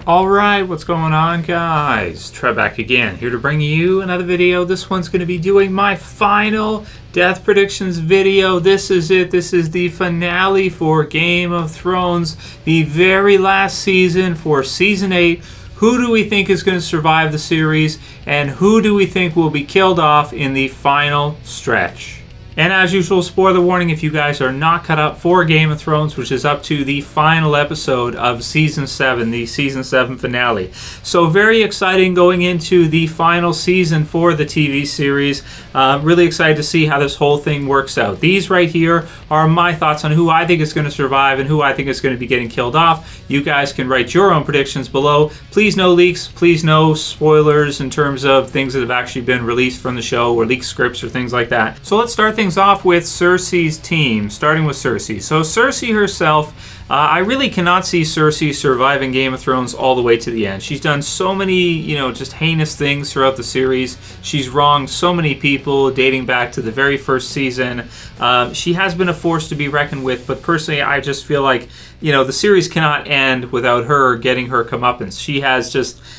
Alright, what's going on, guys? Trev back again, here to bring you another video. This one's going to be doing my final death predictions video. This is it. This is the finale for Game of Thrones, the very last season for Season 8. Who do we think is going to survive the series, and who do we think will be killed off in the final stretch? And as usual, spoiler warning, if you guys are not cut up for Game of Thrones, which is up to the final episode of Season 7, the Season 7 finale. So very exciting going into the final season for the TV series. Really excited to see how this whole thing works out. These right here are my thoughts on who I think is going to survive and who I think is going to be getting killed off. You guys can write your own predictions below. Please no leaks, please no spoilers in terms of things that have actually been released from the show or leaked scripts or things like that. So let's start things off with Cersei's team, starting with Cersei. So Cersei herself, I really cannot see Cersei surviving Game of Thrones all the way to the end. She's done so many, just heinous things throughout the series. She's wronged so many people dating back to the very first season. She has been a force to be reckoned with, but personally I just feel like, the series cannot end without her getting her comeuppance.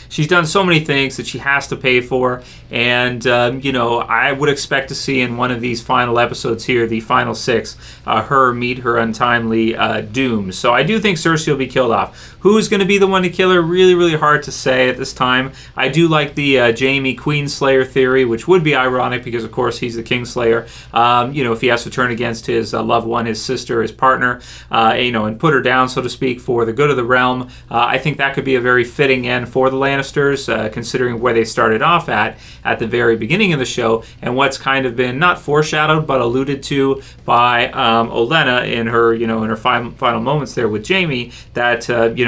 She's done so many things that she has to pay for, and, I would expect to see in one of these final episodes here, the final 6, her meet her untimely doom. So I do think Cersei will be killed off. Who's going to be the one to kill her? Really, really hard to say at this time. I do like the Jaime Queenslayer theory, which would be ironic because, of course, he's the Kingslayer. If he has to turn against his loved one, his sister, his partner, and put her down, so to speak, for the good of the realm. I think that could be a very fitting end for the Lannisters, considering where they started off at the very beginning of the show, and what's kind of been not foreshadowed but alluded to by Olenna in her, in her final moments there with Jaime, that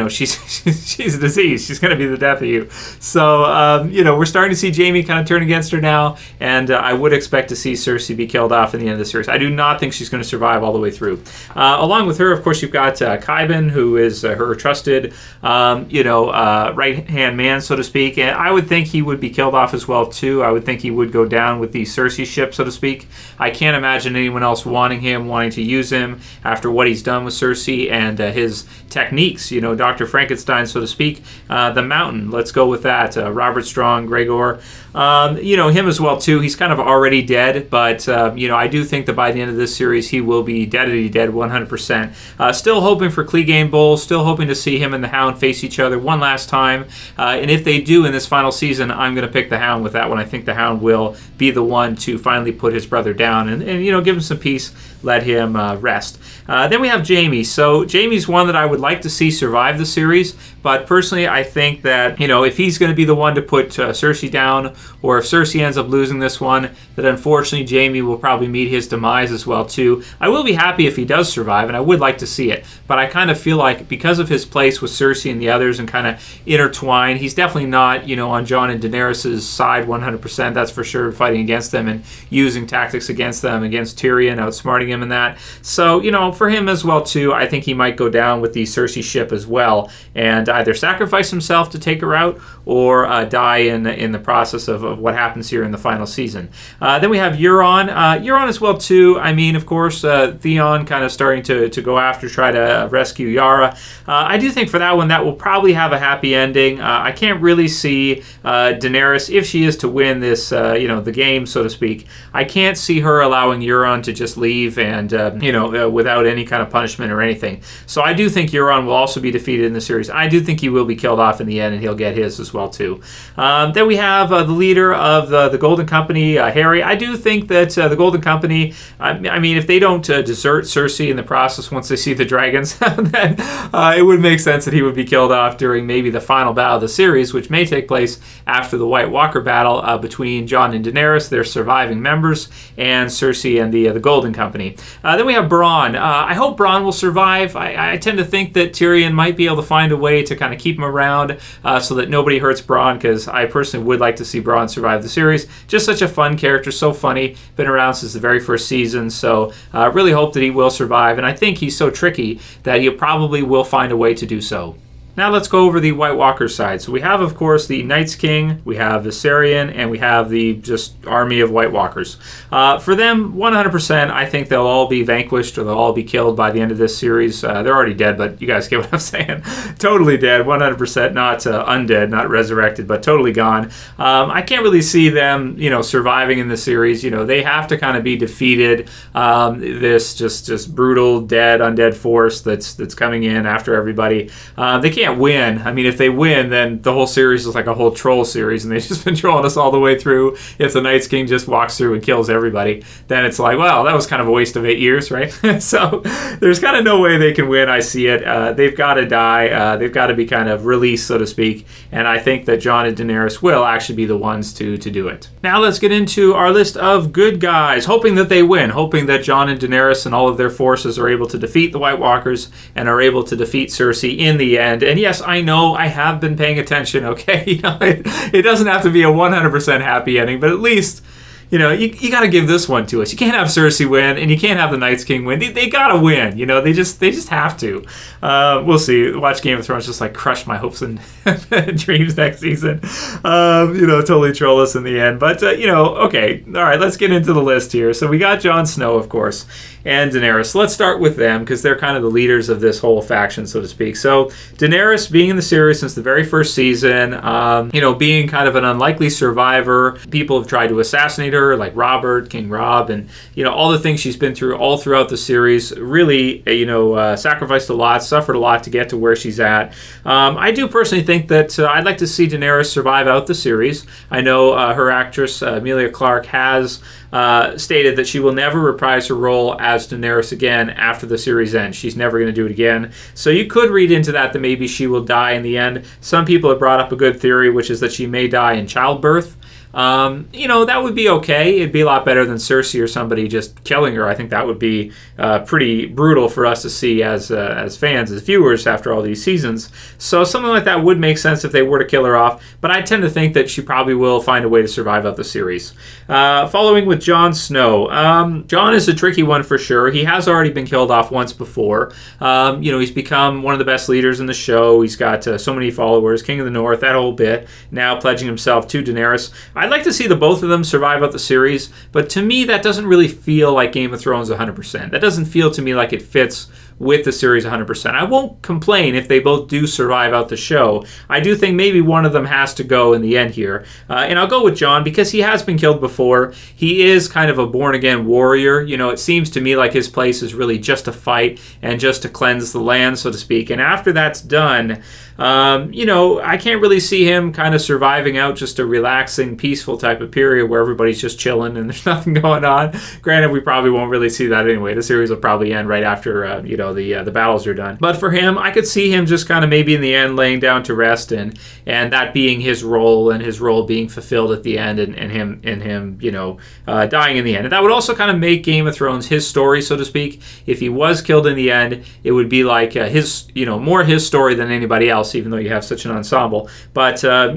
she's a disease. She's going to be the death of you. So we're starting to see Jaime kind of turn against her now, and I would expect to see Cersei be killed off in the end of the series. I do not think she's going to survive all the way through. Along with her, of course, you've got Qyburn, who is her trusted, right-hand man, so to speak, and I would think he would be killed off as well, too. I would think he would go down with the Cersei ship, so to speak. I can't imagine anyone else wanting to use him after what he's done with Cersei and his techniques, Dr. Frankenstein, so to speak. The Mountain, let's go with that. Robert Strong, Gregor, him as well, too. He's kind of already dead, but, I do think that by the end of this series, he will be dead 100%. Still hoping for Clegane Bowl, still hoping to see him and the Hound face each other one last time. And if they do in this final season, I'm going to pick the Hound with that one. I think the Hound will be the one to finally put his brother down and give him some peace, let him rest. Then we have Jaime. So Jaime's one that I would like to see survive the series, but personally I think that, if he's going to be the one to put Cersei down, or if Cersei ends up losing this one, that unfortunately Jaime will probably meet his demise as well too. I will be happy if he does survive, and I would like to see it, but I kind of feel like because of his place with Cersei and the others and kind of intertwined, he's definitely not, on Jon and Daenerys' side 100%, that's for sure, fighting against them and using tactics against them, against Tyrion, outsmarting him in that. So, for him as well too, I think he might go down with the Cersei ship as well, and either sacrifice himself to take her out, or die in the process of what happens here in the final season. Then we have Euron. Euron as well too. I mean, of course, Theon kind of starting to go after, try to rescue Yara. I do think for that one, that will probably have a happy ending. I can't really see Daenerys, if she is to win this, the game, so to speak, I can't see her allowing Euron to just leave and, without any kind of punishment or anything. So I do think Euron will also be defeated in the series. I do think he will be killed off in the end, and he'll get his as well too. Then we have the leader of the Golden Company, Harry. I do think that the Golden Company, I mean, if they don't desert Cersei in the process once they see the dragons, then it would make sense that he would be killed off during maybe the final battle of the series, which may take place after the White Walker battle between Jon and Daenerys, their surviving members, and Cersei and the Golden Company. Then we have Bronn. I hope Bronn will survive. I tend to think that Tyrion might be able to find a way to kind of keep him around so that nobody hurts Bronn, because I personally would like to see Bronn survive the series. Just such a fun character, so funny, been around since the very first season, so really hope that he will survive, and I think he's so tricky that he probably will find a way to do so. Now let's go over the White Walker side. So we have, of course, the Night's King, we have Viserion, and we have the just army of White Walkers. For them, 100%, I think they'll all be vanquished or they'll all be killed by the end of this series. They're already dead, but you guys get what I'm saying. Totally dead, 100%, not undead, not resurrected, but totally gone. I can't really see them, surviving in the series. They have to kind of be defeated. This just brutal, dead, undead force that's coming in after everybody. They can't win. I mean, if they win, then the whole series is like a whole troll series, and they've just been trolling us all the way through. If the Night's King just walks through and kills everybody, then it's like, well, that was kind of a waste of 8 years, right? So there's kind of no way they can win. I see it. They've got to die. They've got to be kind of released, so to speak, and I think that Jon and Daenerys will actually be the ones to do it. Now let's get into our list of good guys, hoping that they win, hoping that Jon and Daenerys and all of their forces are able to defeat the White Walkers and are able to defeat Cersei in the end. And yes, I know I have been paying attention, okay? It doesn't have to be a 100% happy ending, but at least, you got to give this one to us. You can't have Cersei win, and you can't have the Night's King win. They got to win. They just have to. We'll see. Watch Game of Thrones just like crush my hopes and dreams next season. Totally troll us in the end. But, okay. All right, let's get into the list here. So we got Jon Snow, of course, and Daenerys. So let's start with them because they're kind of the leaders of this whole faction, so to speak. So Daenerys, being in the series since the very first season, being kind of an unlikely survivor. People have tried to assassinate her, like Robert, King Rob, and all the things she's been through all throughout the series. Really, sacrificed a lot, suffered a lot to get to where she's at. I do personally think that I'd like to see Daenerys survive out the series. I know her actress Emilia Clarke has stated that she will never reprise her role as Daenerys again after the series ends. She's never going to do it again. So you could read into that maybe she will die in the end. Some people have brought up a good theory, which is that she may die in childbirth. That would be okay. It'd be a lot better than Cersei or somebody just killing her. I think that would be pretty brutal for us to see as fans, as viewers, after all these seasons. So something like that would make sense if they were to kill her off, but I tend to think that she probably will find a way to survive out the series. Following with Jon Snow. Jon is a tricky one for sure. He has already been killed off once before. He's become one of the best leaders in the show. He's got so many followers, King of the North, that whole bit, now pledging himself to Daenerys. I'd like to see the both of them survive out the series, but to me that doesn't really feel like Game of Thrones 100%. That doesn't feel to me like it fits with the series 100%. I won't complain if they both do survive out the show. I do think maybe one of them has to go in the end here. And I'll go with Jon because he has been killed before. He is kind of a born-again warrior. It seems to me like his place is really just to fight and just to cleanse the land, so to speak. And after that's done, I can't really see him kind of surviving out just a relaxing, peaceful type of period where everybody's just chilling and there's nothing going on. Granted, we probably won't really see that anyway. The series will probably end right after, the battles are done. But for him, I could see him just kind of maybe in the end laying down to rest and that being his role and his role being fulfilled at the end and him dying in the end. And that would also kind of make Game of Thrones his story, so to speak. If he was killed in the end, it would be like more his story than anybody else, even though you have such an ensemble. But I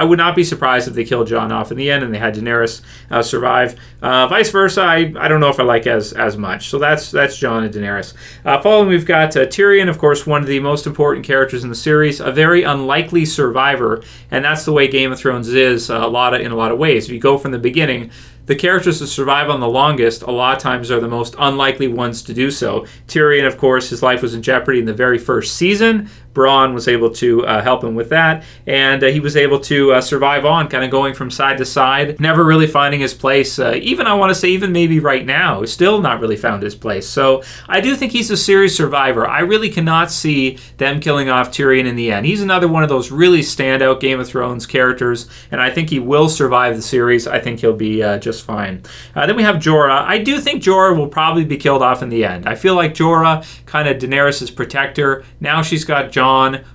would not be surprised if they killed Jon off in the end and they had Daenerys survive. Vice versa, I don't know if I like as much. So that's Jon and Daenerys. Following, we've got Tyrion, of course, one of the most important characters in the series, a very unlikely survivor, and that's the way Game of Thrones is in a lot of ways. If you go from the beginning, the characters that survive on the longest a lot of times are the most unlikely ones to do so. Tyrion, of course, his life was in jeopardy in the very first season. Bronn was able to help him with that, and he was able to survive on, kind of going from side to side, never really finding his place. Even, I want to say, even maybe right now, still not really found his place. So I do think he's a series survivor. I really cannot see them killing off Tyrion in the end. He's another one of those really standout Game of Thrones characters, and I think he will survive the series. I think he'll be just fine. Then we have Jorah. I do think Jorah will probably be killed off in the end. I feel like Jorah, kind of Daenerys' protector. Now she's got Jon.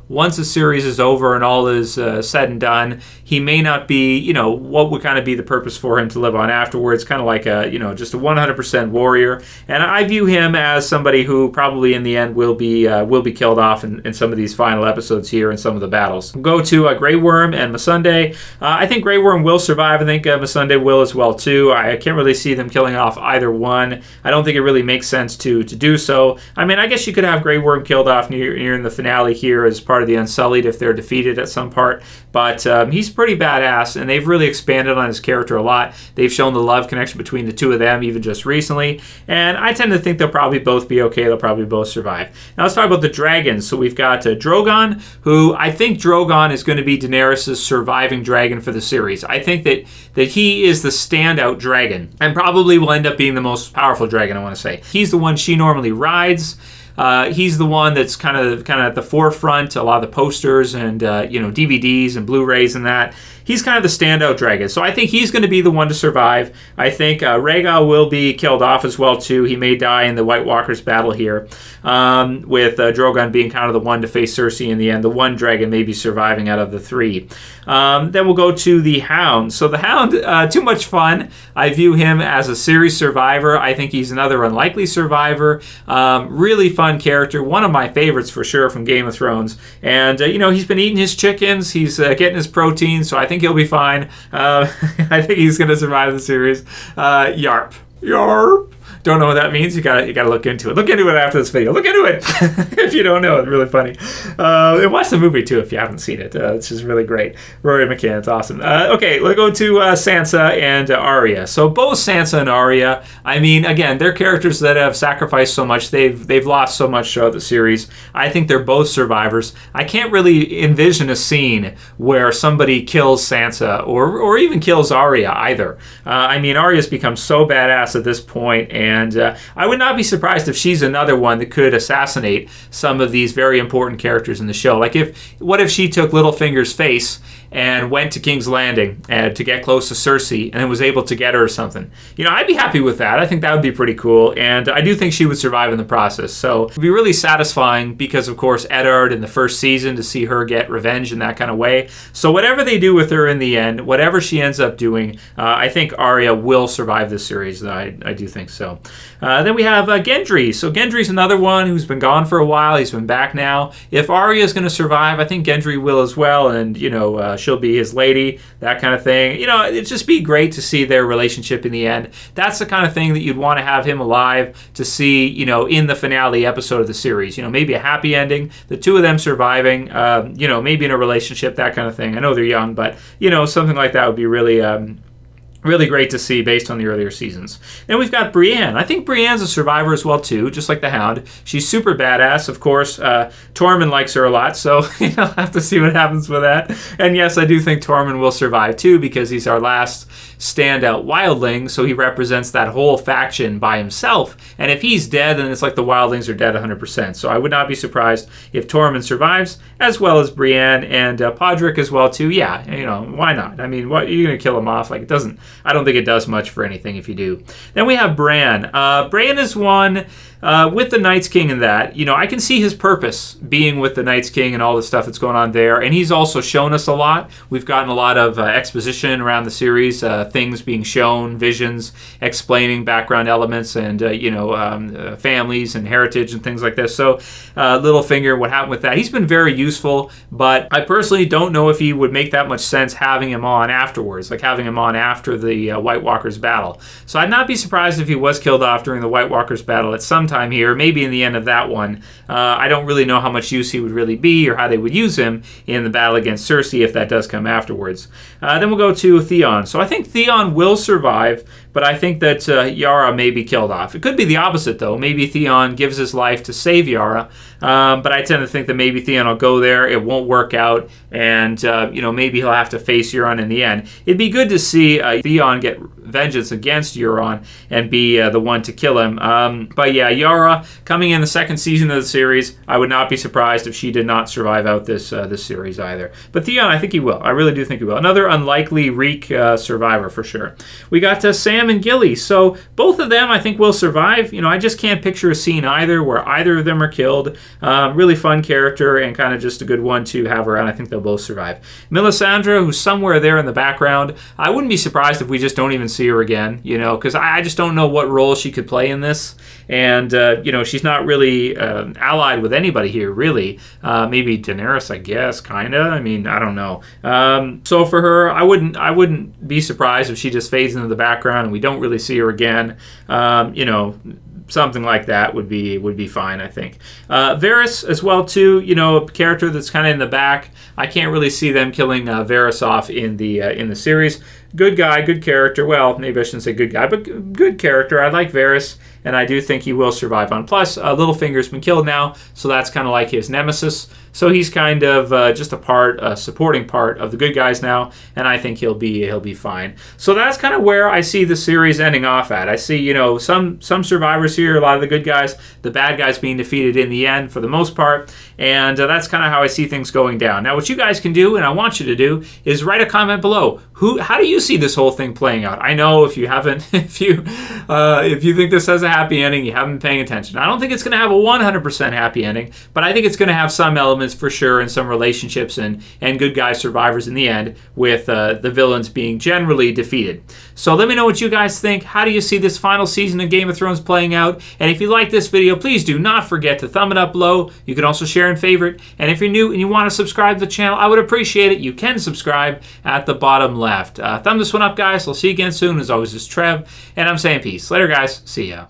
Once the series is over and all is said and done, he may not be, what would kind of be the purpose for him to live on afterwards, kind of like just a 100% warrior. And I view him as somebody who probably in the end will be killed off in some of these final episodes here in some of the battles. We'll go to Grey Worm and Missandei. I think Grey Worm will survive. I think Missandei will as well too. I can't really see them killing off either one. I don't think it really makes sense to do so. I mean, I guess you could have Grey Worm killed off near in the finale here as part part of the Unsullied if they're defeated at some part. But he's pretty badass, and they've really expanded on his character a lot. They've shown the love connection between the two of them even just recently, and I tend to think they'll probably both be okay. They'll probably both survive. Now let's talk about the dragons. So we've got Drogon, who I think Drogon is going to be Daenerys' surviving dragon for the series. I think that he is the standout dragon, and probably will end up being the most powerful dragon, I want to say. He's the one she normally rides. He's the one that's kind of at the forefront, a lot of the posters and DVDs and Blu-rays and that. He's kind of the standout dragon. So I think he's going to be the one to survive. I think Rhaegal will be killed off as well too. He may die in the White Walkers battle here, with Drogon being kind of the one to face Cersei in the end. The one dragon may be surviving out of the three. Then we'll go to the Hound. So the Hound, too much fun. I view him as a series survivor. I think he's another unlikely survivor. Really fun character. One of my favorites for sure from Game of Thrones. And, he's been eating his chickens. He's getting his protein, so I think he'll be fine. I think he's going to survive the series. Yarp. Yarp. Don't know what that means? You gotta look into it. Look into it after this video. Look into it if you don't know. It's really funny. And watch the movie too if you haven't seen it. It's just really great. Rory McCann, it's awesome. Okay, let's go to Sansa and Arya. So both Sansa and Arya, I mean, again, they're characters that have sacrificed so much. They've lost so much throughout the series. I think they're both survivors. I can't really envision a scene where somebody kills Sansa or even kills Arya either. I mean, Arya's become so badass at this point, and I would not be surprised if she's another one that could assassinate some of these very important characters in the show. Like, what if she took Littlefinger's face and went to King's Landing to get close to Cersei and was able to get her or something? I'd be happy with that. I think that would be pretty cool, and I do think she would survive in the process. So it would be really satisfying because, of course, Eddard in the first season, to see her get revenge in that kind of way. So whatever they do with her in the end, whatever she ends up doing, I think Arya will survive this series. I do think so. Then we have Gendry. So Gendry's another one who's been gone for a while. He's been back now. If Arya is going to survive, I think Gendry will as well, and she'll be his lady, that kind of thing. It'd just be great to see their relationship in the end. That's the kind of thing that you'd want to have him alive to see, in the finale episode of the series. Maybe a happy ending, the two of them surviving, maybe in a relationship, that kind of thing. I know they're young, but, something like that would be really great to see based on the earlier seasons. Then we've got Brienne. I think Brienne's a survivor as well too, just like the Hound. She's super badass, of course. Tormund likes her a lot, so I'll have to see what happens with that. And yes, I do think Tormund will survive too, because he's our last standout wildling, so he represents that whole faction by himself. And if he's dead, then it's like the wildlings are dead 100%. So I would not be surprised if Tormund survives, as well as Brienne and Podrick as well too. Yeah, why not? I mean, what, you're gonna kill him off? Like, I don't think it does much for anything if you do. Then we have Bran. Bran is one with the Night's King and that. I can see his purpose being with the Night's King and all the stuff that's going on there. And he's also shown us a lot. We've gotten a lot of exposition around the series, things being shown, visions, explaining background elements and, families and heritage and things like this. So Littlefinger, what happened with that? He's been very useful, but I personally don't know if he would make that much sense having him on afterwards, like having him on after the White Walkers battle. So I'd not be surprised if he was killed off during the White Walkers battle at some time here, maybe in the end of that one. I don't really know how much use he would really be or how they would use him in the battle against Cersei if that does come afterwards. Then we'll go to Theon. So I think Theon will survive, but I think that Yara may be killed off. It could be the opposite, though. Maybe Theon gives his life to save Yara, but I tend to think that maybe Theon will go there, it won't work out, and maybe he'll have to face Euron in the end. It'd be good to see Theon get vengeance against Euron and be the one to kill him. But yeah, Yara, coming in the second season of the series, I would not be surprised if she did not survive out this series either. But Theon, I think he will. I really do think he will. Another unlikely Reek survivor for sure. We got Sam and Gilly. So both of them, I think, will survive. I just can't picture a scene either where either of them are killed. Really fun character and kind of just a good one to have around. I think they'll both survive. Melisandre, who's somewhere there in the background, I wouldn't be surprised if we just don't even see her again, because I just don't know what role she could play in this. And, she's not really allied with anybody here, really. Maybe Daenerys, I guess, kind of. I mean, I don't know. So for her, I wouldn't be surprised if she just fades into the background and we don't really see her again. something like that would be fine, I think. Varys as well too, you know, a character that's kind of in the back. I can't really see them killing Varys off in the series. Good guy, good character. Well, maybe I shouldn't say good guy, but good character. I like Varys, and I do think he will survive on. Plus, Littlefinger's been killed now, so that's kind of like his nemesis. So he's kind of just a supporting part of the good guys now, and I think he'll be fine. So that's kind of where I see the series ending off at. I see, you know, some survivors here, a lot of the good guys, the bad guys being defeated in the end for the most part, and that's kind of how I see things going down. Now, what you guys can do, and I want you to do, is write a comment below. How do you see this whole thing playing out? I know if you haven't, if you think this has a happy ending, you haven't been paying attention. I don't think it's going to have a 100% happy ending, but I think it's going to have some elements for sure, and some relationships and good guy survivors in the end, with the villains being generally defeated. So let me know what you guys think. How do you see this final season of Game of Thrones playing out? And if you like this video, please do not forget to thumb it up below. You can also share and favorite. And if you're new and you want to subscribe to the channel, I would appreciate it. You can subscribe at the bottom left. Thumb this one up, guys. I'll see you again soon. As always, it's Trev, and I'm saying peace. Later, guys. See ya.